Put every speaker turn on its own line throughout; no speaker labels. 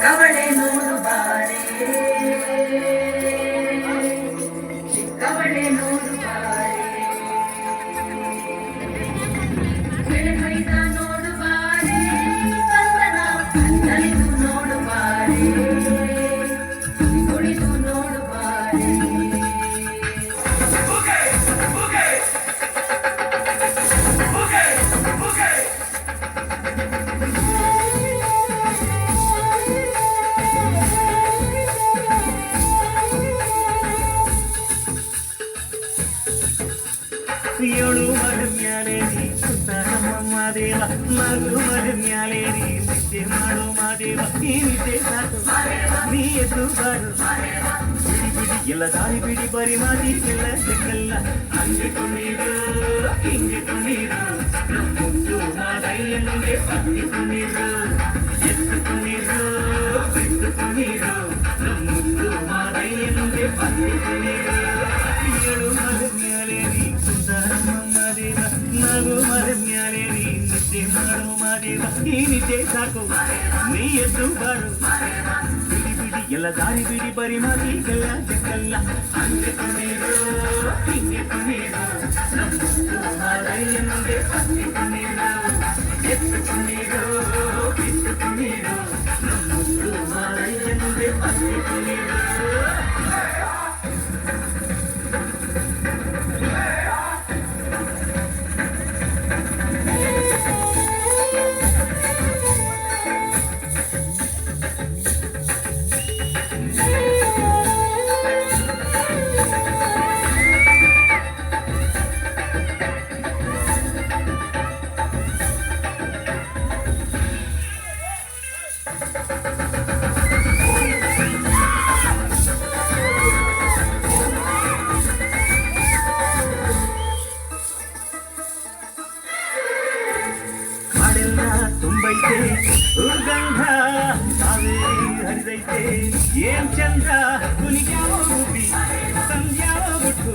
ಚಿಕ್ಕವಳೆ ನೋಡು ಬಾರೆ ಚಿಕ್ಕವಳೆ ನೋಡು ಬಾರೆ ಬೆಳೆಗೈದ ನೋಡು ಬಾರೆ ಕಂದನ ನಲಿದು ನೋಡು ಬಾರೆ ಕುಣಿದು ನೋಡು ಬಾರೆ
ಏಳು ಮರ ಮ್ಯಾಲೇರಿ ಸುತ್ತಾರಮ್ಮ ದೇವ ಮಗು ಮರ ಮ್ಯಾಲೇರಿ ನಿದ್ದೆ ಮಾಡು ಮಾದೇವ ಈ ನಿದ್ದೆ ಸಾಕು ನೀ ಎದ್ದು ಬಾರು ಬಿಡಿ ಬಿಡಿ ಎಲ್ಲ ದಾರಿ ಬಿಡಿ ಬರಿ ಮಾತಿಗೆಲ್ಲ ಸಿಕ್ಕಲ್ಲ ಹಂಗಿಟ್ಟು ನೀರು ಹಿಂಗಿಟ್ಟು ನೀರು ಮುದ್ದು ಮಾದೈಯನಿಗೆ ಪಂಗಿಟ್ಟು ನೀರು ಎತ್ತು ನೀರು ಬಿಟ್ಟು ನೀರು ಮುದ್ದು ಮಾದೈಯನಿಗೆ ಪಂಗಿಟ್ಟು ನೀರು ಏಳು ಮರ ಮ್ಯಾಲೇರಿ ನಗು ಮರ ಮ್ಯಾಲೇರಿ ನಿದ್ದೆ ಮಾಡು ಮಾದೇವ ಈ ನಿದ್ದೆ ಸಾಕು ನೀ ಎದ್ದು ಬಾರು ಬಿಡಿ ಬಿಡಿ ಎಲ್ಲ ದಾರಿ ಬಿಡಿ ಬರಿ ಮಾತಿಗೆಲ್ಲ ಸಿಕ್ಕಲ್ಲ ಹಂಗಿಟ್ಟು ನೀರು ಹಿಂಗಿಟ್ಟು ನೀರು ನಮ್ಮದು ಮಾದೈಯನಿಗೆ ಪಂಗಿಟ್ಟು ನೀರು ಎತ್ತು ನೀರು ಬಿಟ್ಟು ನೀರು ನಮ್ಮದು ಮಾದೈಯನಿಗೆ ಪಂಗಿಟ್ಟು ನೀರು ತುಂಬೈತೆ ದುರ್ಗಂಧ ಕಾವೇರಿ ಹರಿದೈತೆ ಏನ್ ಚಂದ್ರ ಕುಲಿಗ್ಯಾವ ಗುಬ್ಬಿ ಸಂಧ್ಯಾವ ಗುಟ್ಟು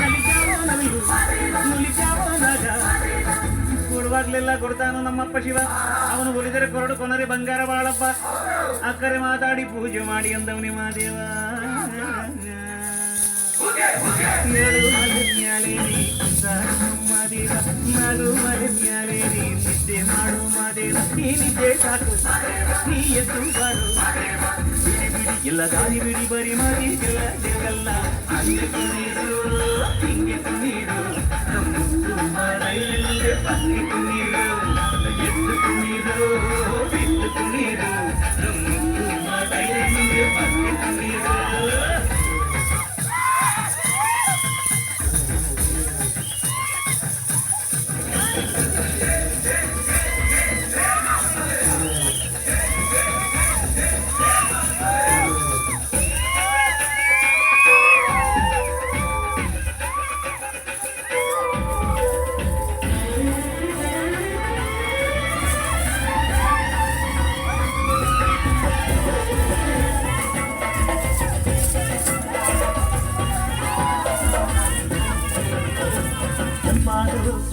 ನಲಿಗ್ಯಾವ ನವಿಲು ನುಲಿಗ್ಯಾವ ನಾಗ ಕೊಡುವಾಗ್ಲೆಲ್ಲ ಕೊಡ್ತಾನು ನಮ್ಮಪ್ಪ ಶಿವ ಅವನು ಒಲಿದರೆ ಕೊರಡು ಕೊನರೆ ಬಂಗಾರ ಬಾಳಪ್ಪ ಅಕ್ಕರೆ ಮಾತಾಡಿ ಪೂಜೆ ಮಾಡಿ ಅಂದವನಿ ಮಾದೇವ ಏಳು ಮರ ಮ್ಯಾಲೇರಿ ಮಾದೇವ ನಗು ಮರ ಮ್ಯಾಲೇರಿ ನಿದ್ದೆ ಮಾಡು ಮಾದೇವ ಈ ನಿದ್ದೆ ಸಾಕು ನೀ ಎದ್ದು ಬಾರು ಬಿಡಿ ಬಿಡಿ ಎಲ್ಲ ದಾರಿ ಬಿಡಿ ಬರಿ ಮಾತಿಗೆಲ್ಲ ಸಿಗಲ್ಲ ಹಂಗಿಟ್ಟು ನೀರು ಹಿಂಗಿಟ್ಟು ನೀರು ಮುದ್ದು ಮಾದೈಯನಿಗೆ ಪಂಗಿಟ್ಟು ನೀರು ಎತ್ತು ನೀರು ಬಿಟ್ಟು ನೀರು ಮುದ್ದು ಮಾದೈಯನಿಗೆ ಪಂಗಿಟ್ಟು ನೀರು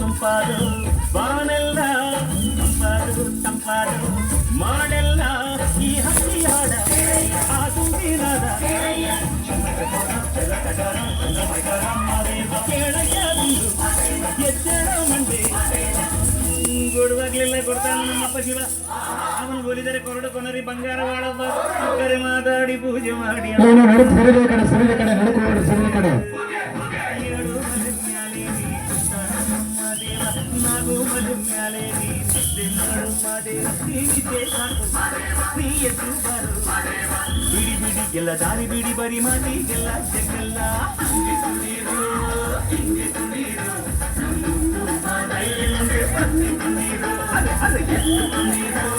ಸಂಪಾದು ಬಾನೆಲ್ಲ ಸಂಪಾದು ಸಂಪಾದು ಮಾಡೆಲ್ಲ ಈ ಹಕ್ಕಿ ಹಾಡ ಆ ತುಂಬಿನಾದ ಎಚ್ಚರ ಮಂಡೆ ಕೊಡುವಾಗ್ಲೆಲ್ಲ ಕೊಡ್ತಾನೆ ನಮ್ಮಪ್ಪ ಶಿವ ಅವನು ಒಲಿದರೆ ಕೊರಡು ಕೊನರಿ ಬಂಗಾರ ಬಾಳಪ್ಪ ಕರೆ ಮಾತಾಡಿ ಪೂಜೆ ಮಾಡಿ
ಕಡೆ ಕಡೆ
ನಗು ಮರ ಮ್ಯಾಲೇರಿ ನಿದ್ದೆ ಮಾಡು ಮಾದೇವ ಈ ನಿದ್ದೆ ಸಾಕು ನೀ ಎದ್ದು ಬಾರು ಬಿಡಿ ಬಿಡಿ ಎಲ್ಲ ದಾರಿ ಬಿಡಿ ಬರಿ ಮಾತಿಗೆಲ್ಲ ಸಿಗಲ್ಲ ಹಂಗಿಟ್ಟು ನೀರು ಹಿಂಗಿಟ್ಟು ನೀರು ನಮ್ಮದು ಮಾದೈಯನಿಗೆ ಪಂಗಿಟ್ಟು ನೀರು ಎತ್ತು ನೀರು